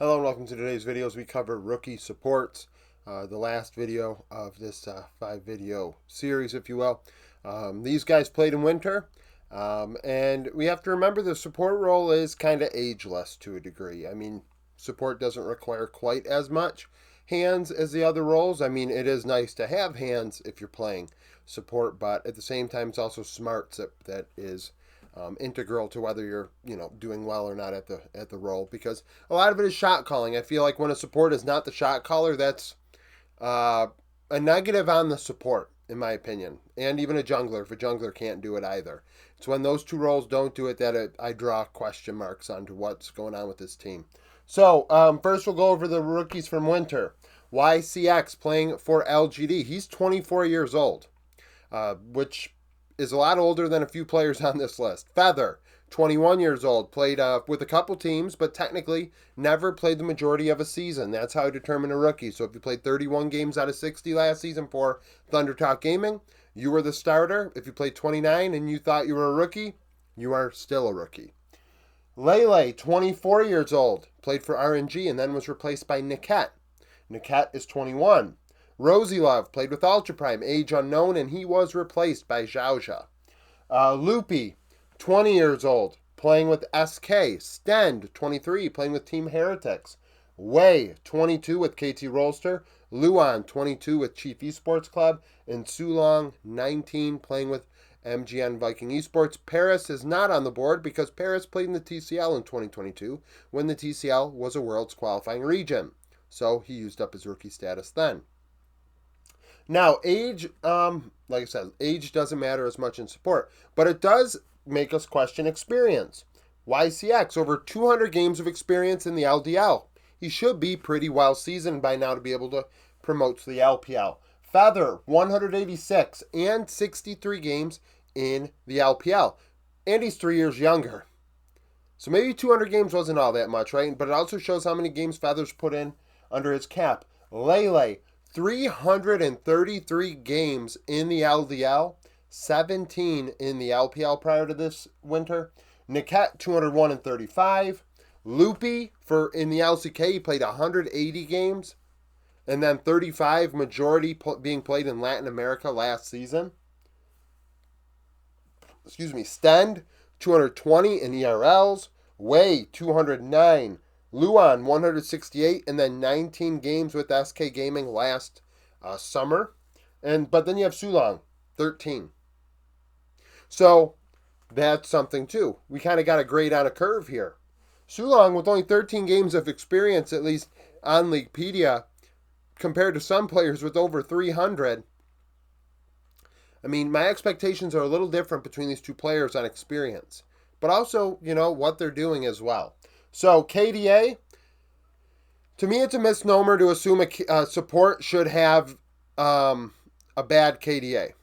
Hello and welcome to today's video as we cover rookie supports, the last video of this 5-video series, if you will. These guys played in winter, and we have to remember the support role is kind of ageless to a degree. I mean, support doesn't require quite as much hands as the other roles. I mean, it is nice to have hands if you're playing support, but at the same time, it's also smarts that is integral to whether you're doing well or not at the role, because a lot of it is shot calling. I feel like when a support is not the shot caller, that's a negative on the support, in my opinion, and even a jungler if a jungler can't do it either. It's when those two roles don't do it that I draw question marks onto what's going on with this team. So first we'll go over the rookies from winter. YCX playing for LGD. He's 24 years old, which is a lot older than a few players on this list. Feather, 21 years old, played with a couple teams, but technically never played the majority of a season. That's how I determine a rookie. So if you played 31 games out of 60 last season for Thunder Talk Gaming, you were the starter. If you played 29 and you thought you were a rookie, you are still a rookie. Lele, 24 years old, played for RNG and then was replaced by Niket. Niket is 21. Rosie Love played with Ultra Prime, age unknown, and he was replaced by Zhaozha. Loopy, 20 years old, playing with SK. Stend, 23, playing with Team Heretics. Wei, 22, with KT Rolster. Luan, 22, with Chief Esports Club. And Sulong, 19, playing with MGN Viking Esports. Paris is not on the board because Paris played in the TCL in 2022 when the TCL was a Worlds qualifying region. So he used up his rookie status then. Now, age, like I said, age doesn't matter as much in support, but it does make us question experience. YCX, over 200 games of experience in the LDL. He should be pretty well seasoned by now to be able to promote to the LPL. Feather, 186 and 63 games in the LPL. And he's 3 years younger. So maybe 200 games wasn't all that much, right? But it also shows how many games Feather's put in under his cap. Lele, 333 games in the LDL, 17 in the LPL prior to this winter. Niket, 201 and 35. Loopy, in the LCK, he played 180 games, and then 35 majority being played in Latin America last season. Stend, 220 in ERLs. Wei, 209. Luan, 168, and then 19 games with SK Gaming last summer. But then you have Sulong, 13. So that's something too. We kind of got a grade on a curve here. Sulong, with only 13 games of experience, at least on Leaguepedia, compared to some players with over 300. I mean, my expectations are a little different between these two players on experience, but also, what they're doing as well. So KDA, to me, it's a misnomer to assume a support should have a bad KDA.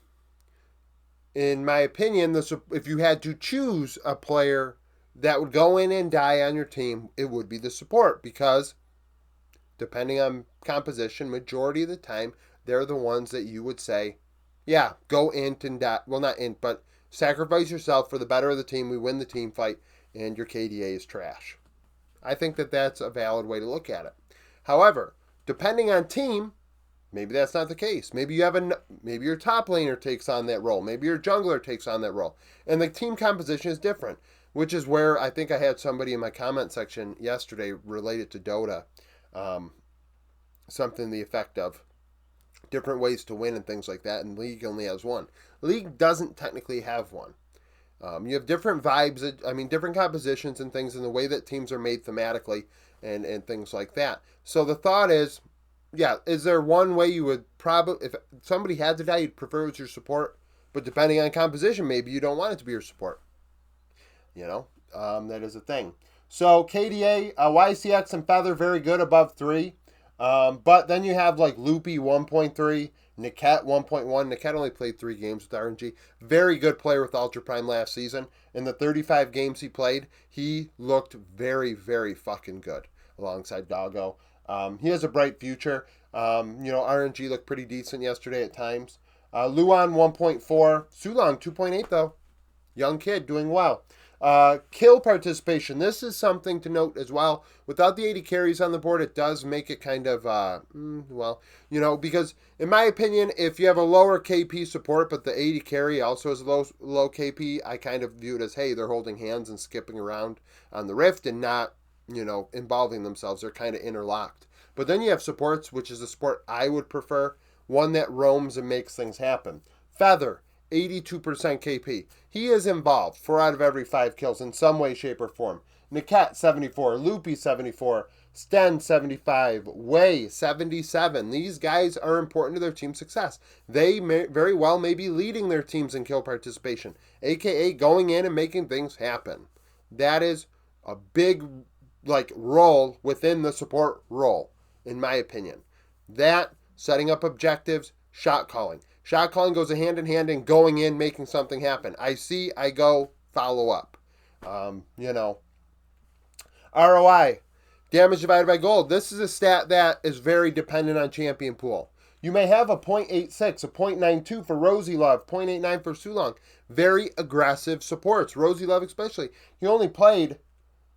In my opinion, if you had to choose a player that would go in and die on your team, it would be the support, because depending on composition, majority of the time, they're the ones that you would say, yeah, go int and die. Well, not int, but sacrifice yourself for the better of the team. We win the team fight, and your KDA is trash. I think that that's a valid way to look at it. However, depending on team, maybe that's not the case. Maybe your top laner takes on that role. Maybe your jungler takes on that role. And the team composition is different, which is where I think I had somebody in my comment section yesterday related to Dota, something to the effect of different ways to win and things like that, and League only has one. League doesn't technically have one. You have different vibes, different compositions and things in the way that teams are made thematically and things like that. So the thought is, is there one way you would probably, if somebody had to die, you'd prefer it was your support, but depending on composition, maybe you don't want it to be your support. That is a thing. So KDA, YCX, and Feather, very good, above 3. But then you have like Loopy, 1.3. Niket, 1.1. Niket only played 3 games with RNG. Very good player with Ultra Prime last season. In the 35 games he played, he looked very, very fucking good alongside Doggo. He has a bright future. RNG looked pretty decent yesterday at times. Luan, 1.4. Sulong, 2.8 though. Young kid, doing well. Kill participation. This is something to note as well. Without the 80 carries on the board, it does make it kind of, well, because in my opinion, if you have a lower KP support, but the 80 carry also has low KP, I kind of view it as, hey, they're holding hands and skipping around on the rift and not, involving themselves. They're kind of interlocked. But then you have supports, which is the support I would prefer, one that roams and makes things happen. Feather. 82% KP. He is involved 4 out of every 5 kills in some way, shape, or form. Niket, 74. Loopy, 74. Sten, 75. Way, 77. These guys are important to their team success. They very well may be leading their teams in kill participation, aka going in and making things happen. That is a big role within the support role, in my opinion. That, setting up objectives, shot calling. Shot calling goes hand in hand and going in, making something happen. I see, I go, follow up. ROI, damage divided by gold. This is a stat that is very dependent on champion pool. You may have a 0.86, a 0.92 for Rosie Love, 0.89 for Sulong. Very aggressive supports. Rosie Love especially. He only played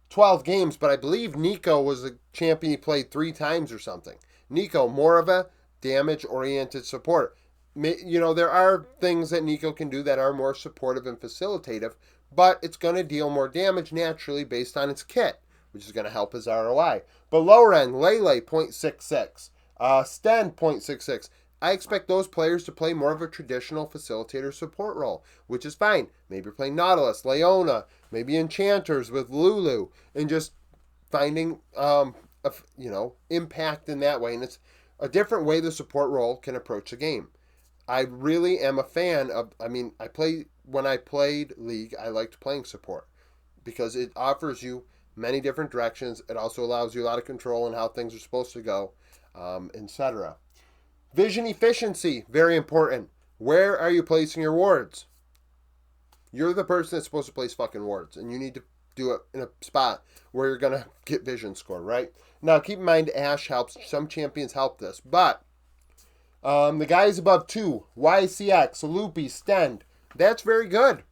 12 games, but I believe Nico was a champion he played 3 times or something. Nico, more of a damage-oriented support. There are things that Nico can do that are more supportive and facilitative, but it's going to deal more damage naturally based on its kit, which is going to help his ROI. But lower end, Lele, 0.66. Sten, 0.66. I expect those players to play more of a traditional facilitator support role, which is fine. Maybe you're playing Nautilus, Leona, maybe Enchanters with Lulu, and just finding, impact in that way. And it's a different way the support role can approach the game. I really am a fan of, when I played League, I liked playing support because it offers you many different directions. It also allows you a lot of control in how things are supposed to go, etc. Vision efficiency, very important. Where are you placing your wards? You're the person that's supposed to place fucking wards, and you need to do it in a spot where you're going to get vision score, right? Now, keep in mind, Ashe helps. Some champions help this, but the guys above 2, YCX, Loopy, Stend, that's very good.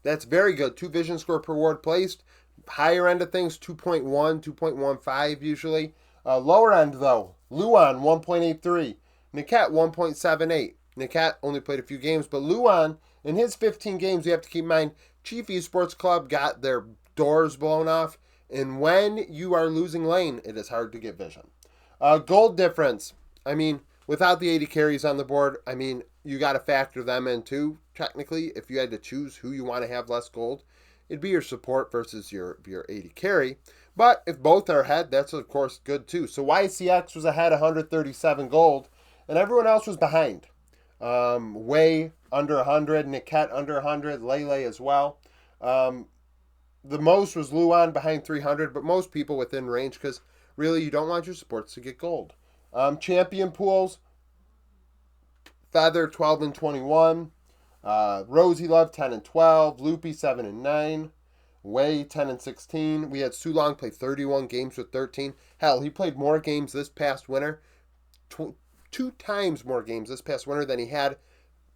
That's very good. 2 vision score per ward placed. Higher end of things, 2.1, 2.15 usually. Lower end, though, Luan, 1.83. Niket, 1.78. Niket only played a few games, but Luan, in his 15 games, you have to keep in mind, Chief Esports Club got their doors blown off, and when you are losing lane, it is hard to get vision. Gold difference. Without the 80 carries on the board, you got to factor them in too. Technically, if you had to choose who you want to have less gold, it'd be your support versus your 80 carry. But if both are ahead, that's of course good too. So YCX was ahead 137 gold, and everyone else was behind. Way under 100, Niket under 100, Lele as well. The most was Luan behind 300, but most people within range because really you don't want your supports to get gold. Champion pools, Feather 12 and 21, Rosie Love 10 and 12, Loopy 7 and 9, Way 10 and 16. We had Sulong play 31 games with 13. Hell, he played more games this past winter, 2 times more games this past winter than he had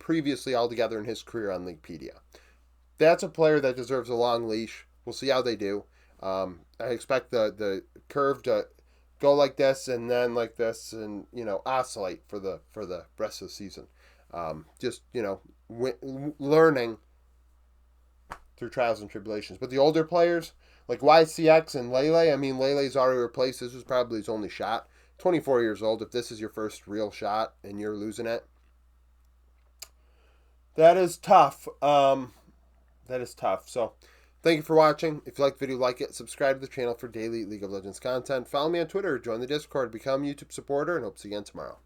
previously altogether in his career on Leaguepedia. That's a player that deserves a long leash. We'll see how they do. I expect the curve to go like this and then like this and oscillate for the rest of the season. Learning through trials and tribulations. But the older players like YCX and Lele, Lele's already replaced. This was probably his only shot. 24 years old. If this is your first real shot and you're losing it, that is tough. So thank you for watching. If you like the video, like it. Subscribe to the channel for daily League of Legends content. Follow me on Twitter. Join the Discord. Become a YouTube supporter. And hope to see you again tomorrow.